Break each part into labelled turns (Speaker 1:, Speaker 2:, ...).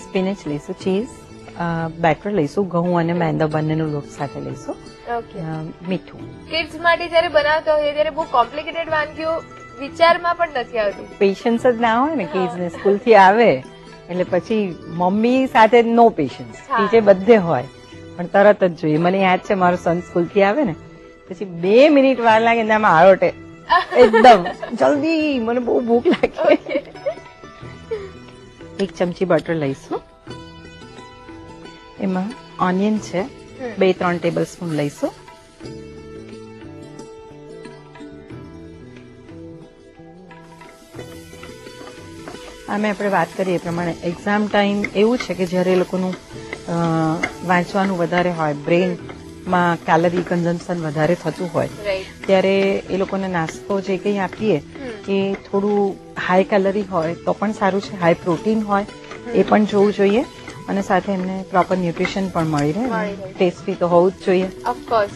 Speaker 1: સ્પિનેચ લઈશું, cheese, better લઈશું, ઘઉં અને મેંદો બંનેનું લોટ સાથે લઈશું, મીઠું.
Speaker 2: કિડ્સ માટે જયારે બનાવતા હોય ત્યારે બહુ કોમ્પ્લિકેટેડ વાનગીઓ વિચારમાં પણ નથી આવતી.
Speaker 1: પેશન્સ જ ના હોય ને, કિડ્સ ને સ્કૂલ થી આવે એટલે પછી મમ્મી સાથે નો પેશન્સ, ટીચે બધે હોય પણ તરત જ જોઈએ. મને યાદ છે મારો સન સ્કૂલ થી આવે ને પછી 2 મિનિટ વાર લાગે ને આમાં આરોટે એકદમ જલ્દી, મને બહુ ભૂખ લાગે. 1 ચમચી બટર લઈશું, એમાં ઓનિયન છે 2-3 ટેબલ સ્પૂન લઈશું, આમે આપણે વાત કરીએ એ પ્રમાણે એક્ઝામ ટાઈમ એવું છે કે જ્યારે એ લોકોનું વાંચવાનું વધારે હોય, બ્રેનમાં કેલરી કન્ઝમ્પશન વધારે થતું હોય ત્યારે એ લોકોને નાસ્તો જે કંઈ આપીએ એ થોડું હાઈ કેલરી હોય તો પણ સારું છે, હાઈ પ્રોટીન હોય એ પણ જોવું જોઈએ અને સાથે એમને પ્રોપર ન્યુટ્રિશન પણ મળી રહે, ટેસ્ટી તો હોવું જ જોઈએ.
Speaker 2: ઓફકોર્સ.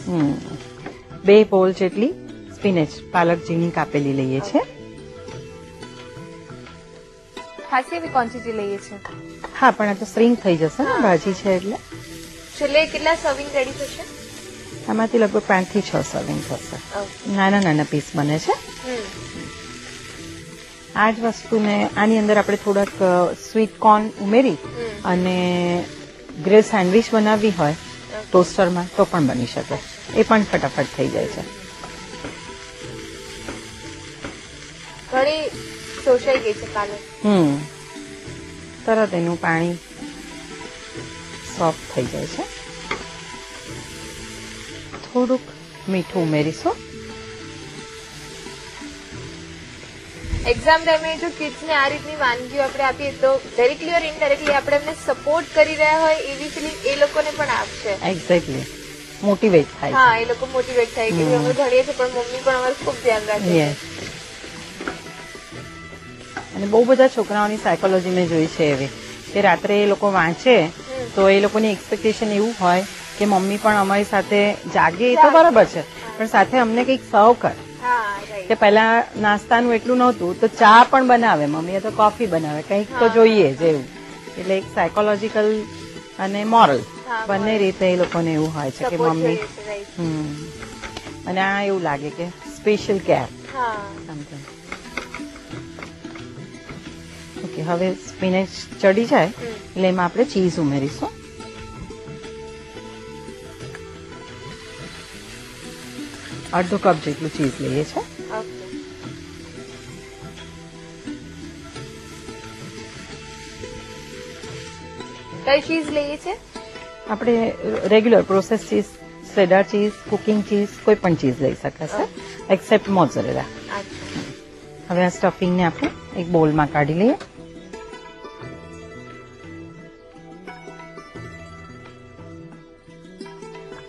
Speaker 1: 2 બોલ જેટલી સ્પિનેચ પાલક ઝીણી કાપેલી લઈએ છીએ.
Speaker 2: ખાસી એવી ક્વોન્ટિટી લઈએ છીએ.
Speaker 1: હા, પણ આ તો શ્રિંક થઈ જશે ને, ભાજી છે એટલે.
Speaker 2: છેલ્લે કેટલા સર્વિંગ રેડી થશે?
Speaker 1: આમાંથી લગભગ 5 થી 6 સર્વિંગ થશે. નાના નાના પીસ બને છે. આ જ વસ્તુને આની અંદર આપણે થોડાક સ્વીટ કોર્ન ઉમેરી અને ગ્રીલ સેન્ડવિચ બનાવવી હોય ટોસ્ટરમાં તો પણ બની શકે, એ પણ ફટાફટ થઈ જાય છે.
Speaker 2: ઘણી શોષાઈ ગઈ છે પાલક.
Speaker 1: તરત એનું પાણી સોફ્ટ થઈ જાય છે. થોડુંક મીઠું ઉમેરીશું.
Speaker 2: એક્ઝામ ટાઈમે જો કિડ્સને આ રીતની વાનગીઓ આપણે આપીએ તો ડાયરેક્ટલી ઓર ઇનડાયરેક્ટલી આપણે એમને સપોર્ટ કરી રહ્યા હોય એવી ફિલિંગ એ લોકોને પણ આપશે.
Speaker 1: એક્ઝેક્ટલી, મોટિવેટ થાય.
Speaker 2: હા, એ લોકો મોટિવેટ થાય કે અમે ભણીએ છીએ પણ મમ્મી પણ અમારું ખૂબ ધ્યાન રાખે છે.
Speaker 1: અને બહુ બધા છોકરાઓની સાયકોલોજી મેં જોઈ છે એવી કે રાત્રે એ લોકો વાંચે તો એ લોકોની એક્સપેક્ટેશન એવું હોય કે મમ્મી પણ અમારી સાથે જાગે, એ તો બરાબર છે પણ સાથે અમને કંઈક સર્વ કર. કે પહેલા નાસ્તાનું એટલું નહોતું તો ચા પણ બનાવે મમ્મીએ, તો કોફી બનાવે, કંઈક તો જોઈએ જ એવું. એટલે એક સાયકોલોજીકલ અને મોરલ બંને રીતે એ લોકોને એવું હોય છે કે મમ્મી. અને આ એવું લાગે કે સ્પેશિયલ કેર સમથિંગ. ઓકે, હવે સ્પિનેચ ચડી જાય એટલે એમાં આપણે ચીઝ ઉમેરીશું. અડધો કપ જેટલું ચીઝ લઈએ છીએ.
Speaker 2: કઈ ચીઝ લઈએ છીએ?
Speaker 1: આપણે regular process cheese, ચેડર cheese, cooking cheese, કોઈ પણ ચીઝ લઈ શકાશે એક્સેપ્ટ મોઝરેલા. હવે આ સ્ટફિંગને આપણે એક બોલમાં કાઢી લઈએ.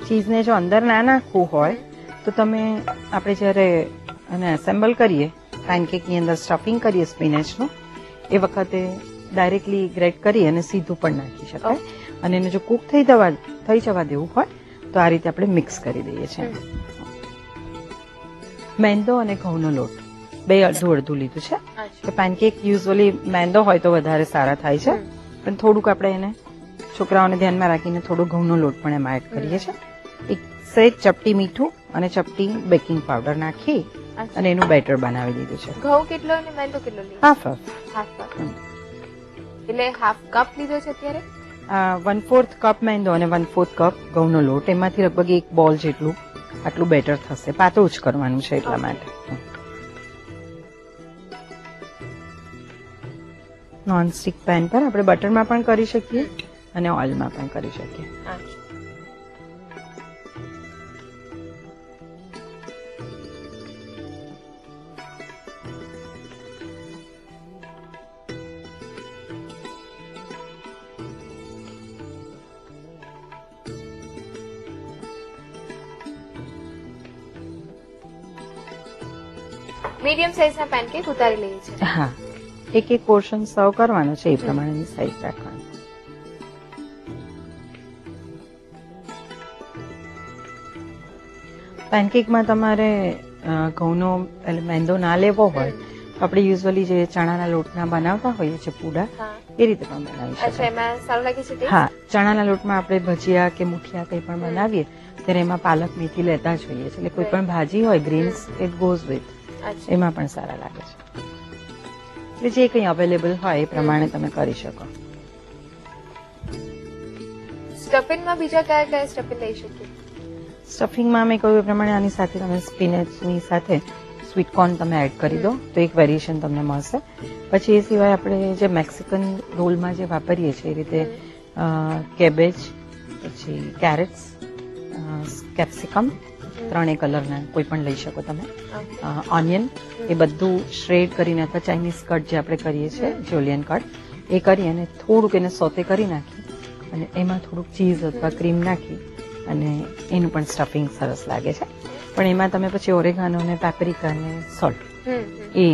Speaker 1: ચીઝને જો અંદર ના નાખવું હોય તો તમે આપણે જ્યારે એને એસેમ્બલ કરીએ, પેનકેકની અંદર સ્ટફિંગ કરીએ સ્પિનેચનું, એ વખતે ડાયરેક્ટલી ગ્રેટ કરી અને સીધું પણ નાખી શકાય. અને એને જો કુક થઈ જવા દેવું હોય તો આ રીતે આપણે મિક્સ કરી દઈએ છીએ. મેંદો અને ઘઉંનો લોટ 2 અડધું લીધું છે. કે પેનકેક યુઝ્યુઅલી મેંદો હોય તો વધારે સારા થાય છે, પણ થોડુંક આપણે એને છોકરાઓને ધ્યાનમાં રાખીને થોડો ઘઉંનો લોટ પણ એમાં એડ કરીએ છીએ. એક સહેજ ચપટી મીઠું અને ચપટી બેકિંગ પાવડર નાખી અને એનું બેટર બનાવી દીધું છે.
Speaker 2: ઘઉં કેટલો અને મેંદો કેટલો લીધો?
Speaker 1: હાફ.
Speaker 2: એટલે હાફ કપ લીધો છે અત્યારે.
Speaker 1: 1/4 કપ મેંદો અને 1/4 કપ ઘઉંનો લોટ, એમાંથી લગભગ 1 બોલ જેટલું આટલું બેટર થશે. પાતળું જ કરવાનું છે એટલા માટે. નોનસ્ટિક પેન પર આપણે બટરમાં પણ કરી શકીએ અને ઓઇલમાં પણ કરી શકીએ.
Speaker 2: મીડિયમ સાઈઝના પેનકેક ઉતારી લઈએ છીએ.
Speaker 1: હા, એક પોર્શન સર્વ કરવાનો છે એ પ્રમાણેની સાઈઝ રાખવાની. પેનકેકમાં તમારે ઘઉંનો મેંદો ના લેવો હોય આપણે યુઝ્યુઅલી જે ચણાના લોટના બનાવતા હોઈએ છીએ પૂડા
Speaker 2: હા
Speaker 1: એ રીતે પણ બનાવી
Speaker 2: અચ્છા
Speaker 1: શકાય.
Speaker 2: એમાં સારું લાગે છે taste?
Speaker 1: હા, ચણાના લોટમાં આપણે ભજીયા કે મુઠિયા કંઈ પણ બનાવીએ ત્યારે એમાં પાલક મેથી લેતા જ હોઈએ છીએ. એટલે કોઈ પણ ભાજી હોય ગ્રીન્સ ઇટ ગોઝ વિથ
Speaker 2: અચ્છા
Speaker 1: એમાં પણ સારા લાગે છે. એટલે જે કંઈ અવેલેબલ હોય એ પ્રમાણે તમે કરી શકો.
Speaker 2: સ્ટફિંગમાં બીજા કયા કયા સ્ટફિંગ લઈ શકીએ?
Speaker 1: સ્ટફિંગમાં મેં કહ્યું એ પ્રમાણે આની સાથે તમે સ્પિનેચની સાથે સ્વીટ કોર્ન તમે એડ કરી દો તો એક વેરિએશન તમને મળશે. પછી એ સિવાય આપણે જે મેક્સિકન રોલમાં જે વાપરીએ છીએ એ રીતે કેબેજ, પછી કેરેટ્સ, કેપ્સિકમ, ત્રણેય કલરના કોઈ પણ લઈ શકો તમે, ઓનિયન, એ બધું શ્રેડ કરીને અથવા ચાઇનીઝ કટ જે આપણે કરીએ છીએ જોલિયન કટ એ કરી અને થોડુંક એને સોતે કરી નાખી અને એમાં થોડુંક ચીઝ અથવા ક્રીમ નાખી અને એનું પણ સ્ટફિંગ સરસ લાગે છે. પણ એમાં તમે પછી ઓરેગાનો ને પેપરિકા ને સોલ્ટ એ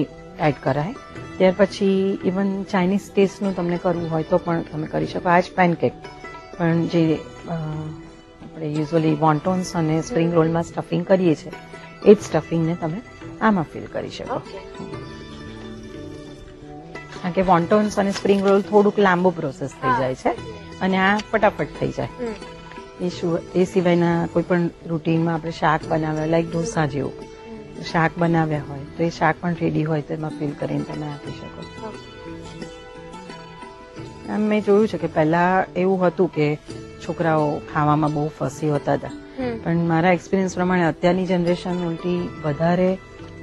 Speaker 1: એડ કરાય. ત્યાર પછી ઇવન ચાઇનીઝ ટેસ્ટનું તમને કરવું હોય તો પણ તમે કરી શકો. આ જ પેનકેક પણ જે આપણે યુઝ્યુઅલી વોન્ટોન્સ અને સ્પ્રિંગ રોલમાં સ્ટફિંગ કરીએ છીએ એ જ સ્ટફિંગને તમે આમાં ફિલ કરી શકો.
Speaker 2: ઓકે
Speaker 1: કારણ કે વોન્ટોન્સ અને સ્પ્રિંગ રોલ થોડુંક લાંબુ પ્રોસેસ થઈ જાય છે અને આ ફટાફટ થઈ જાય. એ સિવાયના કોઈ પણ રૂટીનમાં આપણે શાક બનાવ્યા લાઈક ઢોસા જેવું શાક બનાવ્યા હોય તો એ શાક પણ રેડી હોય તો એમાં ફિલ કરીને તમે આપી શકો. આમ મેં જોયું છે કે પહેલા એવું હતું કે છોકરાઓ ખાવામાં બહુ ફસી હોતા હતા પણ મારા એક્સપિરિયન્સ પ્રમાણે અત્યારની જનરેશન ઉલટી વધારે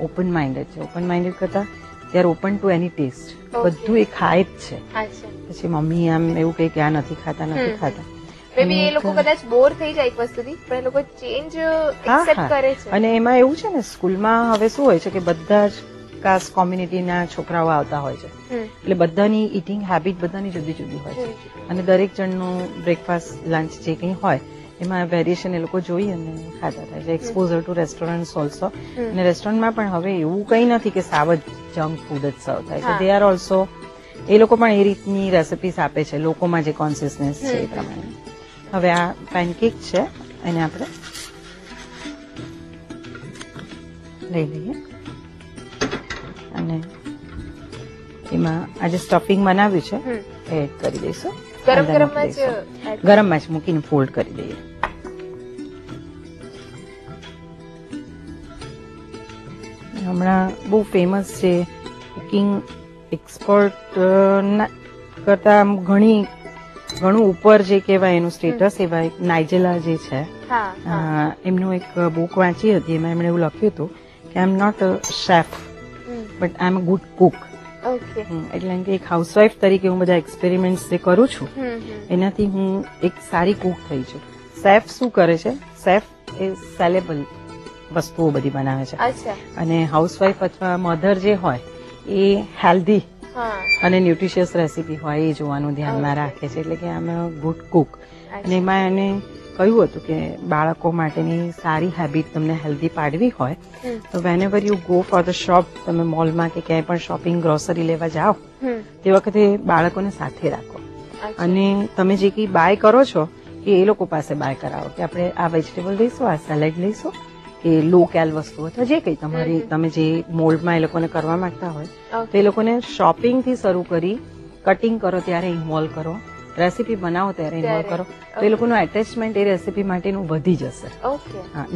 Speaker 1: ઓપન માઇન્ડેડ છે. ઓપન માઇન્ડેડ કરતા they are open to any taste. બધું એ ખાય જ છે.
Speaker 2: અચ્છા
Speaker 1: પછી મમ્મી આમ એવું કહે કે આ નથી ખાતા
Speaker 2: મેબી એ લોકો કદાચ બોર થઈ જાય એક વસ્તુથી પણ એ લોકો ચેન્જ એક્સેપ્ટ કરે છે.
Speaker 1: અને એમાં એવું છે ને સ્કૂલમાં હવે શું હોય છે કે બધા જ કાસ્ટ કોમ્યુનિટીના છોકરાઓ આવતા હોય છે એટલે બધાની ઇટિંગ હેબિટ બધાની જુદી જુદી હોય છે અને દરેક જણનું બ્રેકફાસ્ટ લંચ જે કંઈ હોય એમાં વેરિએશન એ લોકો જોઈ અને ખાતા થાય છે. એક્સપોઝર ટુ રેસ્ટોરન્ટ ઓલ્સો અને રેસ્ટોરન્ટમાં પણ હવે એવું કંઈ નથી કે સાવ જ જંક ફૂડ જ સર્વ થાય છે. દે આર ઓલ્સો એ લોકો પણ એ રીતની રેસિપીસ આપે છે લોકોમાં જે કોન્સિયસનેસ છે એ પ્રમાણે. હવે આ પેનકેક છે એને આપણે લઈ લઈએ અને એમાં આ જે સ્ટફિંગ બનાવ્યું છે એ એડ કરી દઈશું. ગરમમાં જ મૂકીને ફોલ્ડ કરી દઈએ. હમણાં બહુ ફેમસ છે કુકિંગ એક્સપર્ટ કરતા ઘણું ઉપર જે કહેવાય એનું સ્ટેટસ એવા એક નાઇજેલા જે છે એમનું એક બુક વાંચી હતી એમાં એમણે એવું લખ્યું હતું કે I am not a chef but I am a good cook. એટલે કે એક હાઉસવાઇફ તરીકે હું બધા એક્સપેરિમેન્ટ જે કરું છું એનાથી હું એક સારી કુક થઈ છું. શેફ શું કરે છે? શેફ એ સેલેબલ વસ્તુઓ બધી બનાવે છે અને હાઉસવાઇફ અથવા મધર જે હોય એ હેલ્ધી અને ન્યુટ્રિશિયસ રેસીપી હોય એ જોવાનું ધ્યાનમાં રાખે છે. એટલે કે આમ ગુડ કુક. અને એમાં એને કહ્યું હતું કે બાળકો માટેની સારી હેબિટ તમને હેલ્ધી પાડવી હોય તો whenever you go for the shop, તમે મોલમાં કે ક્યાંય પણ શોપિંગ ગ્રોસરી લેવા જાઓ તે વખતે બાળકોને સાથે રાખો અને તમે જે કંઈ બાય કરો છો એ લોકો પાસે બાય કરાવો કે આપણે આ વેજીટેબલ લઈશું, આ સેલેડ લઈશું કે લો કેલ વસ્તુ અથવા જે કંઈ તમારી તમે જે મોલ્ડમાં એ લોકોને કરવા માંગતા હોય તો એ લોકોને શોપિંગથી શરૂ કરી કટિંગ કરો ત્યારે ઇન્વોલ્વ કરો, રેસીપી બનાવો ત્યારે ઇન્વોલ્વ કરો તો એ લોકોનું એટેચમેન્ટ એ રેસીપી માટેનું વધી જશે.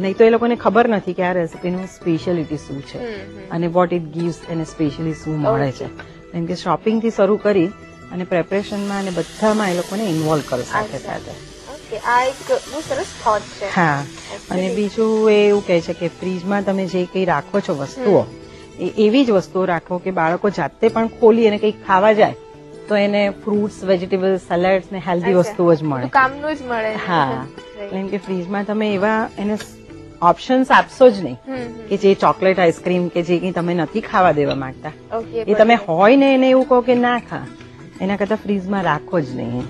Speaker 1: નહીં તો એ લોકોને ખબર નથી કે આ રેસીપીનું સ્પેશિયાલિટી શું છે અને વોટ ઇટ ગીવ્સ એને સ્પેશિયલી શું મળે છે. કેમ કે શોપિંગથી શરૂ કરી અને પ્રેપરેશનમાં અને બધામાં એ લોકોને ઇન્વોલ્વ કરો સાથે સાથે.
Speaker 2: આ એક બહુ સરસ થોટ છે.
Speaker 1: હા, અને બીજું એવું કહે છે કે ફ્રીજમાં તમે જે કંઈ રાખો છો વસ્તુઓ એ એવી જ વસ્તુઓ રાખો કે બાળકો જાતે પણ ખોલી અને કંઈક ખાવા જાય તો એને ફ્રૂટ્સ, વેજીટેબલ, સેલેડ્સ ને હેલ્ધી વસ્તુઓ જ મળે,
Speaker 2: કામનું જ મળે.
Speaker 1: હા, કેમ કે ફ્રીજમાં તમે એવા એને ઓપ્શન્સ આપશો જ નહીં કે જે ચોકલેટ આઈસ્ક્રીમ કે જે કંઈ તમે નથી ખાવા દેવા માંગતા એ તમે હોય ને એને એવું કહો કે ના ખા, એના કરતા ફ્રીજમાં રાખો જ નહીં.